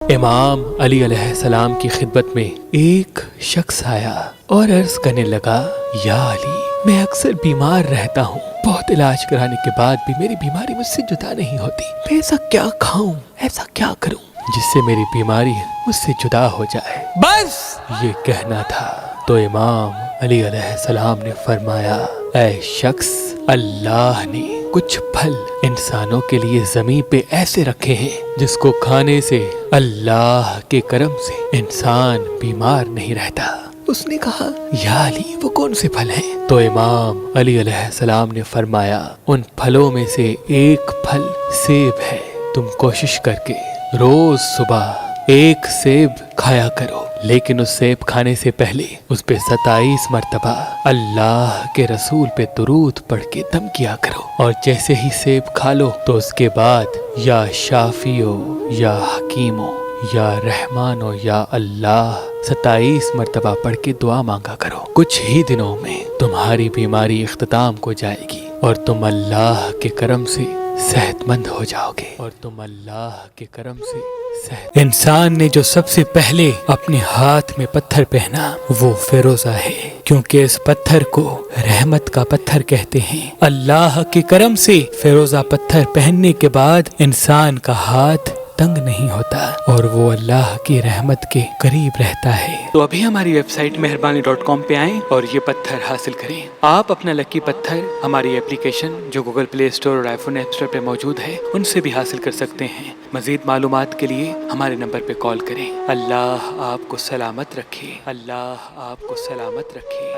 امام علی علیہ السلام کی خدمت میں ایک شخص آیا اور عرض کرنے لگا، یا علی، میں اکثر بیمار رہتا ہوں، بہت علاج کرانے کے بعد بھی میری بیماری مجھ سے جدا نہیں ہوتی، میں ایسا کیا کھاؤں، ایسا کیا کروں جس سے میری بیماری مجھ سے جدا ہو جائے؟ بس یہ کہنا تھا تو امام علی علیہ السلام نے فرمایا، اے شخص، اللہ نے کچھ پھل انسانوں کے لیے زمین پہ ایسے رکھے ہیں جس کو کھانے سے اللہ کے کرم سے انسان بیمار نہیں رہتا۔ اس نے کہا، یا علی، وہ کون سے پھل ہیں؟ تو امام علی علیہ السلام نے فرمایا، ان پھلوں میں سے ایک پھل سیب ہے، تم کوشش کر کے روز صبح ایک سیب کھایا کرو، لیکن اس سیب کھانے سے پہلے اس پہ 27 مرتبہ اللہ کے رسول پہ درود پڑھ کے دم کیا کرو، اور جیسے ہی سیب کھا لو تو اس کے بعد یا شافیو یا حکیمو یا رحمانو یا اللہ 27 مرتبہ پڑھ کے دعا مانگا کرو۔ کچھ ہی دنوں میں تمہاری بیماری اختتام کو جائے گی اور تم اللہ کے کرم سے صحت مند ہو جاؤ گے، اور تم اللہ کے کرم سے انسان نے جو سب سے پہلے اپنے ہاتھ میں پتھر پہنا وہ فیروزہ ہے، کیونکہ اس پتھر کو رحمت کا پتھر کہتے ہیں۔ اللہ کے کرم سے فیروزہ پتھر پہننے کے بعد انسان کا ہاتھ تنگ نہیں ہوتا اور وہ اللہ کی رحمت کے قریب رہتا ہے۔ تو ابھی ہماری ویب سائٹ مہربانی.com پہ آئیں اور یہ پتھر حاصل کریں۔ آپ اپنا لکی پتھر ہماری اپلیکیشن جو گوگل پلے اسٹور اور آئی فون ایپ اسٹور پہ موجود ہے ان سے بھی حاصل کر سکتے ہیں۔ مزید معلومات کے لیے ہمارے نمبر پہ کال کریں۔ اللہ آپ کو سلامت رکھے، اللہ آپ کو سلامت رکھے۔